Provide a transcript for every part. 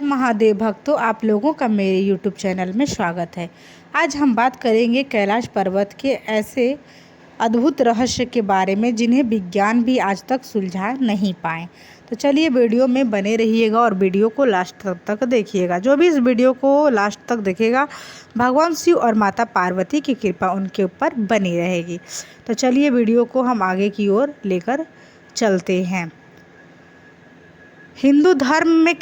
महादेव भक्तों, आप लोगों का मेरे YouTube चैनल में स्वागत है। आज हम बात करेंगे कैलाश पर्वत के ऐसे अद्भुत रहस्य के बारे में जिन्हें विज्ञान भी आज तक सुलझा नहीं पाए। तो चलिए वीडियो में बने रहिएगा और वीडियो को लास्ट तक देखिएगा। जो भी इस वीडियो को लास्ट तक देखेगा, भगवान शिव और माता पार्वती की कृपा उनके ऊपर बनी रहेगी। तो चलिए वीडियो को हम आगे की ओर लेकर चलते हैं। हिंदू धर्म में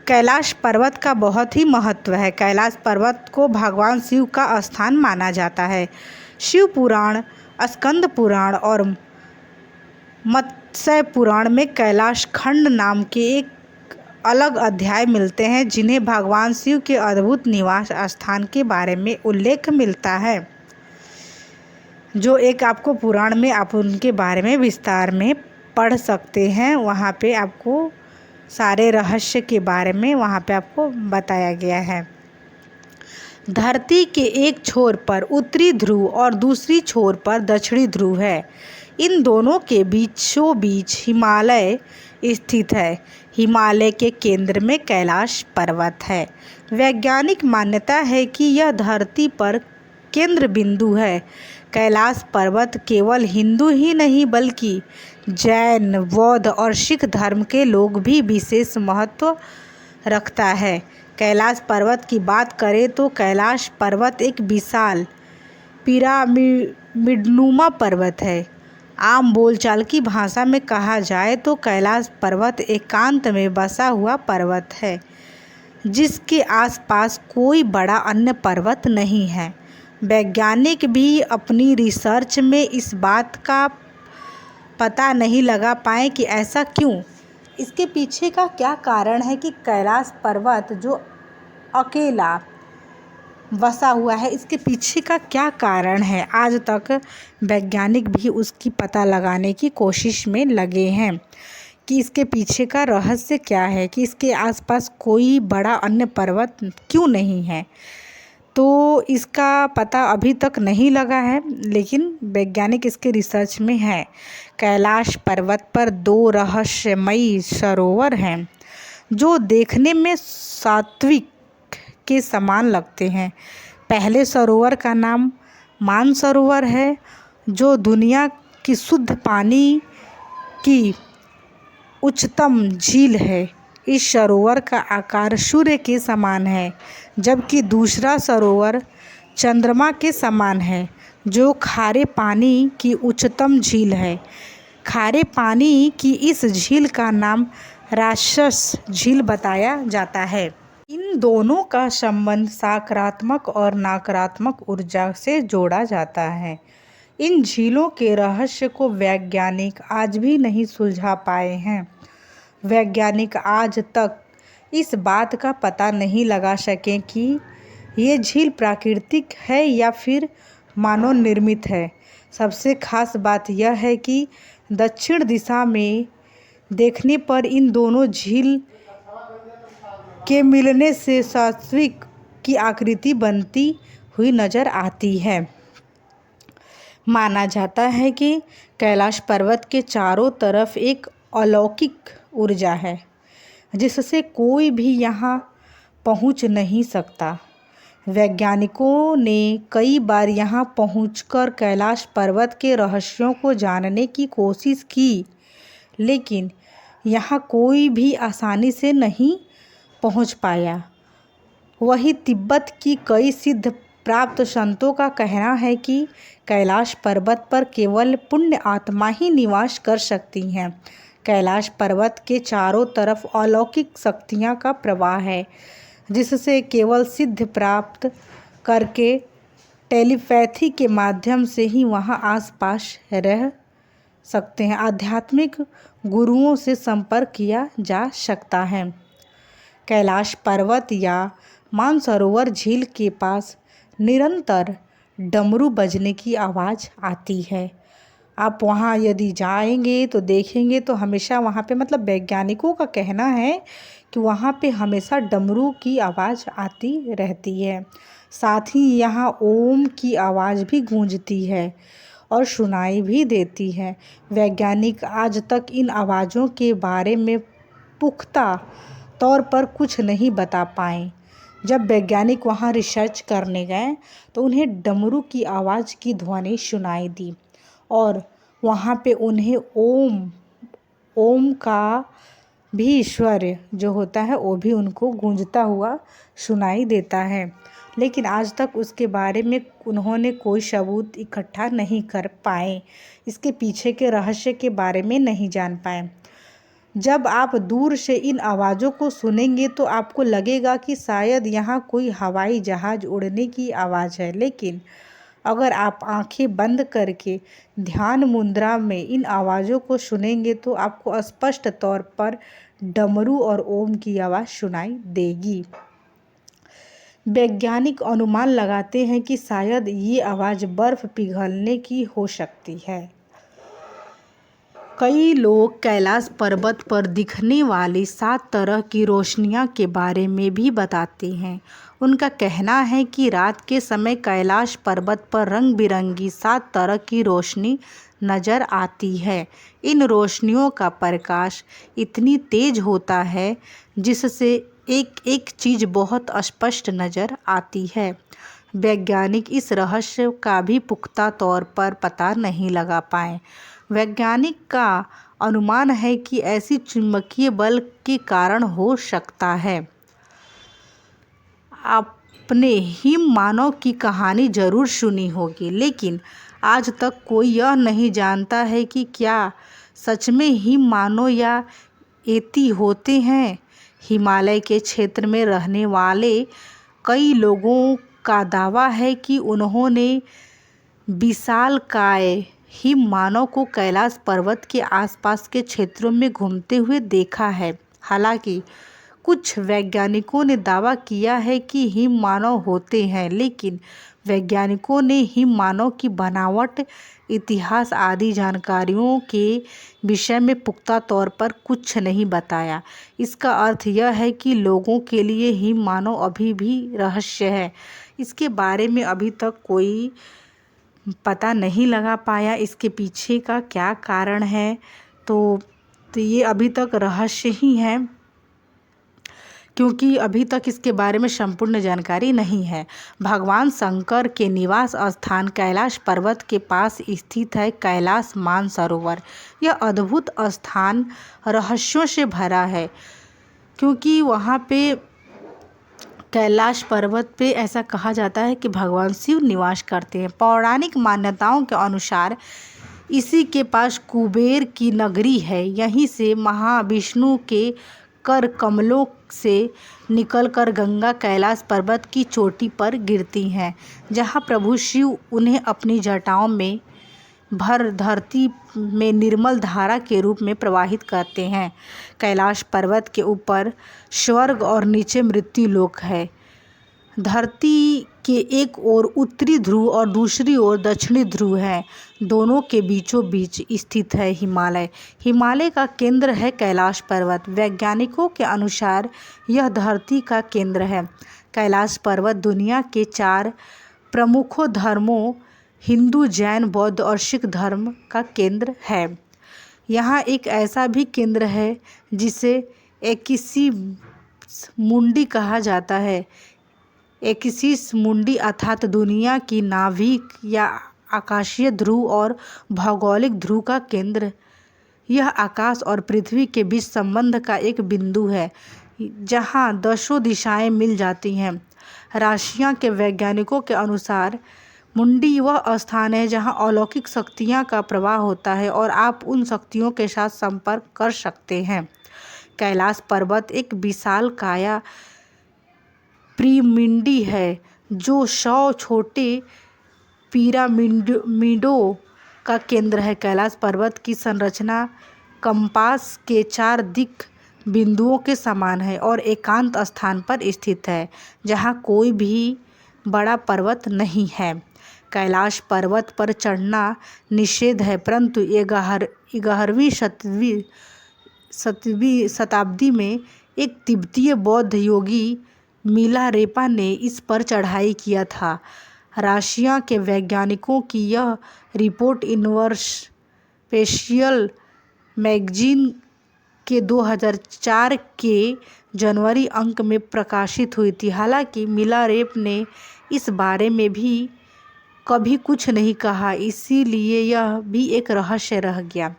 कैलाश पर्वत का बहुत ही महत्व है। कैलाश पर्वत को भगवान शिव का स्थान माना जाता है। शिव पुराण, स्कंद पुराण और मत्स्य पुराण में कैलाश खंड नाम के एक अलग अध्याय मिलते हैं, जिन्हें भगवान शिव के अद्भुत निवास स्थान के बारे में उल्लेख मिलता है। जो एक आपको पुराण में आप उनके बारे में विस्तार में पढ़ सकते हैं। वहाँ पे आपको सारे रहस्य के बारे में वहाँ पे आपको बताया गया है। धरती के एक छोर पर उत्तरी ध्रुव और दूसरी छोर पर दक्षिणी ध्रुव है। इन दोनों के बीचों बीच हिमालय स्थित है। हिमालय के केंद्र में कैलाश पर्वत है। वैज्ञानिक मान्यता है कि यह धरती पर केंद्र बिंदु है। कैलाश पर्वत केवल हिंदू ही नहीं बल्कि जैन, बौद्ध और सिख धर्म के लोग भी विशेष महत्व रखता है। कैलाश पर्वत की बात करें तो कैलाश पर्वत एक विशाल पिरामिडनुमा पर्वत है। आम बोलचाल की भाषा में कहा जाए तो कैलाश पर्वत एकांत में बसा हुआ पर्वत है, जिसके आसपास कोई बड़ा अन्य पर्वत नहीं है। वैज्ञानिक भी अपनी रिसर्च में इस बात का पता नहीं लगा पाए कि ऐसा क्यों। इसके पीछे का क्या कारण है कि कैलाश पर्वत जो अकेला बसा हुआ है, इसके पीछे का क्या कारण है। आज तक वैज्ञानिक भी उसकी पता लगाने की कोशिश में लगे हैं कि इसके पीछे का रहस्य क्या है, कि इसके आसपास कोई बड़ा अन्य पर्वत क्यों नहीं है। तो इसका पता अभी तक नहीं लगा है, लेकिन वैज्ञानिक इसके रिसर्च में है। कैलाश पर्वत पर 2 रहस्यमयी सरोवर हैं, जो देखने में सात्विक के समान लगते हैं। पहले सरोवर का नाम मानसरोवर है, जो दुनिया की शुद्ध पानी की उच्चतम झील है। इस सरोवर का आकार सूर्य के समान है, जबकि दूसरा सरोवर चंद्रमा के समान है, जो खारे पानी की उच्चतम झील है। खारे पानी की इस झील का नाम राक्षस झील बताया जाता है। इन दोनों का संबंध सकारात्मक और नकारात्मक ऊर्जा से जोड़ा जाता है। इन झीलों के रहस्य को वैज्ञानिक आज भी नहीं सुलझा पाए हैं। वैज्ञानिक आज तक इस बात का पता नहीं लगा सके कि ये झील प्राकृतिक है या फिर मानव निर्मित है। सबसे खास बात यह है कि दक्षिण दिशा में देखने पर इन दोनों झील के मिलने से सात्विक की आकृति बनती हुई नजर आती है। माना जाता है कि कैलाश पर्वत के चारों तरफ एक अलौकिक ऊर्जा है, जिससे कोई भी यहाँ पहुँच नहीं सकता। वैज्ञानिकों ने कई बार यहाँ पहुँचकर कैलाश पर्वत के रहस्यों को जानने की कोशिश की, लेकिन यहाँ कोई भी आसानी से नहीं पहुँच पाया। वही तिब्बत की कई सिद्ध प्राप्त संतों का कहना है कि कैलाश पर्वत पर केवल पुण्य आत्मा ही निवास कर सकती हैं। कैलाश पर्वत के चारों तरफ अलौकिक शक्तियाँ का प्रवाह है, जिससे केवल सिद्ध प्राप्त करके टेलीपैथी के माध्यम से ही वहाँ आसपास रह सकते हैं। आध्यात्मिक गुरुओं से संपर्क किया जा सकता है। कैलाश पर्वत या मानसरोवर झील के पास निरंतर डमरू बजने की आवाज़ आती है। आप वहाँ यदि जाएंगे तो देखेंगे तो हमेशा वहाँ पे वैज्ञानिकों का कहना है कि वहाँ पे हमेशा डमरू की आवाज़ आती रहती है। साथ ही यहाँ ओम की आवाज़ भी गूंजती है और सुनाई भी देती है। वैज्ञानिक आज तक इन आवाज़ों के बारे में पुख्ता तौर पर कुछ नहीं बता पाए। जब वैज्ञानिक वहां रिसर्च करने गए तो उन्हें डमरू की आवाज़ की ध्वनि सुनाई दी और वहां पे उन्हें ओम का भी ईश्वर्य जो होता है वो भी उनको गूंजता हुआ सुनाई देता है। लेकिन आज तक उसके बारे में उन्होंने कोई सबूत इकट्ठा नहीं कर पाए, इसके पीछे के रहस्य के बारे में नहीं जान पाए। जब आप दूर से इन आवाज़ों को सुनेंगे तो आपको लगेगा कि शायद यहाँ कोई हवाई जहाज़ उड़ने की आवाज़ है, लेकिन अगर आप आंखें बंद करके ध्यान मुद्रा में इन आवाज़ों को सुनेंगे तो आपको स्पष्ट तौर पर डमरू और ओम की आवाज़ सुनाई देगी। वैज्ञानिक अनुमान लगाते हैं कि शायद ये आवाज़ बर्फ़ पिघलने की हो सकती है। कई लोग कैलाश पर्वत पर दिखने वाली 7 तरह की रोशनियां के बारे में भी बताते हैं। उनका कहना है कि रात के समय कैलाश पर्वत पर रंग बिरंगी 7 तरह की रोशनी नज़र आती है। इन रोशनियों का प्रकाश इतनी तेज होता है जिससे एक एक चीज़ बहुत स्पष्ट नज़र आती है। वैज्ञानिक इस रहस्य का भी पुख्ता तौर पर पता नहीं लगा पाए। वैज्ञानिक का अनुमान है कि ऐसी चुंबकीय बल के कारण हो सकता है। आपने हिममानव की कहानी जरूर सुनी होगी, लेकिन आज तक कोई यह नहीं जानता है कि क्या सच में हिममानव या एती होते हैं। हिमालय के क्षेत्र में रहने वाले कई लोगों का दावा है कि उन्होंने विशालकाय हिममानव को कैलाश पर्वत के आसपास के क्षेत्रों में घूमते हुए देखा है। हालांकि कुछ वैज्ञानिकों ने दावा किया है कि हिममानव होते हैं, लेकिन वैज्ञानिकों ने हिममानव की बनावट, इतिहास आदि जानकारियों के विषय में पुख्ता तौर पर कुछ नहीं बताया। इसका अर्थ यह है कि लोगों के लिए हिममानव अभी भी रहस्य है। इसके बारे में अभी तक कोई पता नहीं लगा पाया इसके पीछे का क्या कारण है। तो ये अभी तक रहस्य ही है, क्योंकि अभी तक इसके बारे में संपूर्ण जानकारी नहीं है। भगवान शंकर के निवास स्थान कैलाश पर्वत के पास स्थित है कैलाश मानसरोवर। यह अद्भुत स्थान रहस्यों से भरा है, क्योंकि वहाँ पे कैलाश पर्वत पे ऐसा कहा जाता है कि भगवान शिव निवास करते हैं। पौराणिक मान्यताओं के अनुसार इसी के पास कुबेर की नगरी है। यहीं से महाविष्णु के कर कमलों से निकलकर गंगा कैलाश पर्वत की चोटी पर गिरती हैं, जहां प्रभु शिव उन्हें अपनी जटाओं में भर धरती में निर्मल धारा के रूप में प्रवाहित करते हैं। कैलाश पर्वत के ऊपर स्वर्ग और नीचे मृत्यु लोक है। धरती के एक ओर उत्तरी ध्रुव और दूसरी ओर दक्षिणी ध्रुव है। दोनों के बीचों बीच स्थित है हिमालय। हिमालय का केंद्र है कैलाश पर्वत। वैज्ञानिकों के अनुसार यह धरती का केंद्र है। कैलाश पर्वत दुनिया के 4 प्रमुखों धर्मों हिंदू, जैन, बौद्ध और सिख धर्म का केंद्र है। यहाँ एक ऐसा भी केंद्र है जिसे एक्सिस मुंडी कहा जाता है। एक्सिस मुंडी अर्थात दुनिया की नाभिक या आकाशीय ध्रुव और भौगोलिक ध्रुव का केंद्र। यह आकाश और पृथ्वी के बीच संबंध का एक बिंदु है, जहाँ 10 दिशाएं मिल जाती हैं। राशियाँ के वैज्ञानिकों के अनुसार मुंडी वह स्थान है जहाँ अलौकिक शक्तियाँ का प्रवाह होता है और आप उन शक्तियों के साथ संपर्क कर सकते हैं। कैलाश पर्वत एक विशाल काया पिरामिड है जो 100 छोटे पिरामिडों का केंद्र है। कैलाश पर्वत की संरचना कंपास के 4 दिक बिंदुओं के समान है और एकांत स्थान पर स्थित है, जहाँ कोई भी बड़ा पर्वत नहीं है। कैलाश पर्वत पर चढ़ना निषेध है, परंतु 11वीं शताब्दी में एक तिब्बतीय बौद्ध योगी मिलारेपा ने इस पर चढ़ाई किया था। रशिया के वैज्ञानिकों की यह रिपोर्ट यूनिवर्सल मैगजीन के 2004 के जनवरी अंक में प्रकाशित हुई थी। हालांकि मिलारेप ने इस बारे में भी कभी कुछ नहीं कहा, इसीलिए यह भी एक रहस्य रह गया।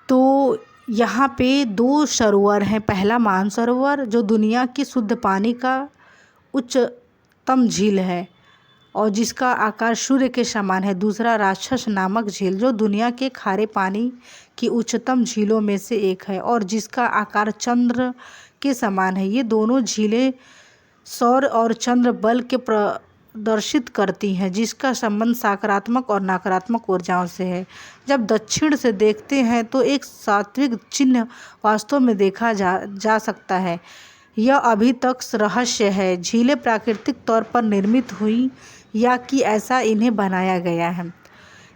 तो यहाँ पे 2 सरोवर हैं। पहला मानसरोवर जो दुनिया की शुद्ध पानी का उच्चतम झील है और जिसका आकार सूर्य के समान है। दूसरा राक्षस नामक झील जो दुनिया के खारे पानी की उच्चतम झीलों में से एक है और जिसका आकार चंद्र के समान है। ये दोनों झीलें सौर और चंद्र बल के प्रदर्शित करती हैं, जिसका संबंध सकारात्मक और नकारात्मक ऊर्जाओं से है। जब दक्षिण से देखते हैं तो एक सात्विक चिन्ह वास्तव में देखा जा सकता है। यह अभी तक रहस्य है। झीलें प्राकृतिक तौर पर निर्मित हुई या कि ऐसा इन्हें बनाया गया है।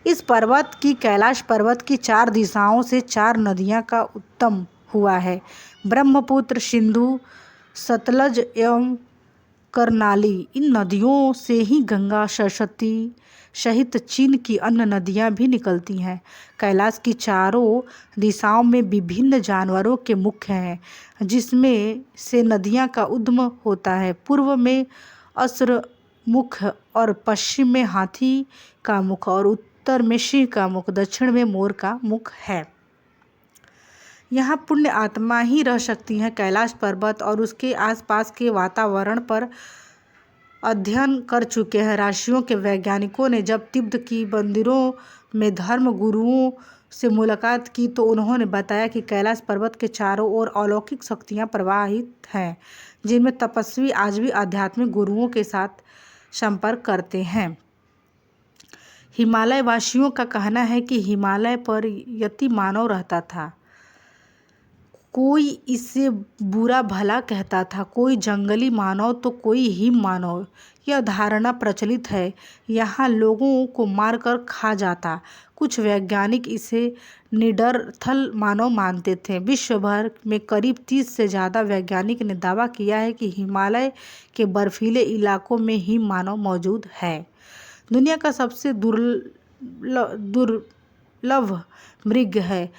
इस पर्वत की कैलाश पर्वत की 4 दिशाओं से 4 नदियां का उत्गम हुआ है। ब्रह्मपुत्र, सिंधु, सतलज एवं करनाली। इन नदियों से ही गंगा, सरस्वती सहित चीन की अन्य नदियां भी निकलती हैं। कैलाश की चारों दिशाओं में विभिन्न जानवरों के मुख हैं, जिसमें से नदियां का उद्गम होता है। पूर्व में असुर मुख और पश्चिम में हाथी का मुख और उत्तर में सिंह का मुख, दक्षिण में मोर का मुख है। यहाँ पुण्य आत्मा ही रह सकती हैं। कैलाश पर्वत और उसके आसपास के वातावरण पर अध्ययन कर चुके हैं राशियों के वैज्ञानिकों ने जब तिब्बत की मंदिरों में धर्म गुरुओं से मुलाकात की तो उन्होंने बताया कि कैलाश पर्वत के चारों ओर अलौकिक शक्तियाँ प्रवाहित हैं, जिनमें तपस्वी आज भी आध्यात्मिक गुरुओं के साथ संपर्क करते हैं। हिमालय वासियों का कहना है कि हिमालय पर यति मानव रहता था। कोई इसे बुरा भला कहता था, कोई जंगली मानव तो कोई हिम मानव। यह धारणा प्रचलित है यहाँ लोगों को मारकर खा जाता। कुछ वैज्ञानिक इसे निडरथल मानव मानते थे। विश्व भर में करीब 30 से ज़्यादा वैज्ञानिक ने दावा किया है कि हिमालय के बर्फीले इलाकों में हिम मानव मौजूद है। दुनिया का सबसे दुर्लभ मृग है।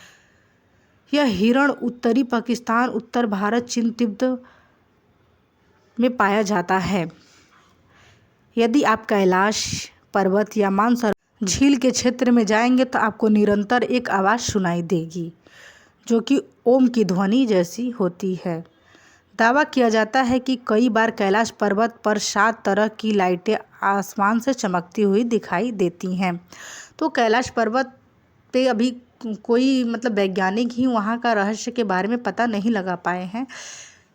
यह हिरण उत्तरी पाकिस्तान, उत्तर भारत, चीन, तिब्बत में पाया जाता है। यदि आप कैलाश पर्वत या मानसरोवर झील के क्षेत्र में जाएंगे तो आपको निरंतर एक आवाज़ सुनाई देगी जो कि ओम की ध्वनि जैसी होती है। दावा किया जाता है कि कई बार कैलाश पर्वत पर 7 तरह की लाइटें आसमान से चमकती हुई दिखाई देती हैं। तो कैलाश पर्वत पे अभी कोई वैज्ञानिक ही वहाँ का रहस्य के बारे में पता नहीं लगा पाए हैं,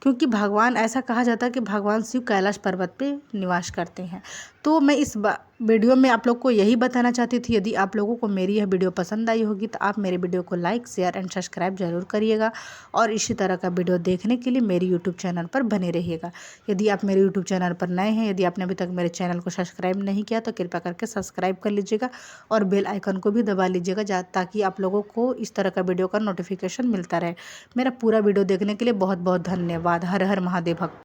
क्योंकि भगवान, ऐसा कहा जाता है कि भगवान शिव कैलाश पर्वत पे निवास करते हैं। तो मैं इस वीडियो में आप लोग को यही बताना चाहती थी। यदि आप लोगों को मेरी यह वीडियो पसंद आई होगी तो आप मेरे वीडियो को लाइक, शेयर एंड सब्सक्राइब जरूर करिएगा और इसी तरह का वीडियो देखने के लिए मेरी यूट्यूब चैनल पर बने रहिएगा। यदि आप मेरे यूट्यूब चैनल पर नए हैं, यदि आपने अभी तक मेरे चैनल को सब्सक्राइब नहीं किया तो कृपया करके सब्सक्राइब कर लीजिएगा और बेल आइकन को भी दबा लीजिएगा ताकि आप लोगों को इस तरह का वीडियो का नोटिफिकेशन मिलता रहे। मेरा पूरा वीडियो देखने के लिए बहुत बहुत धन्यवाद। हर हर महादेव भक्त।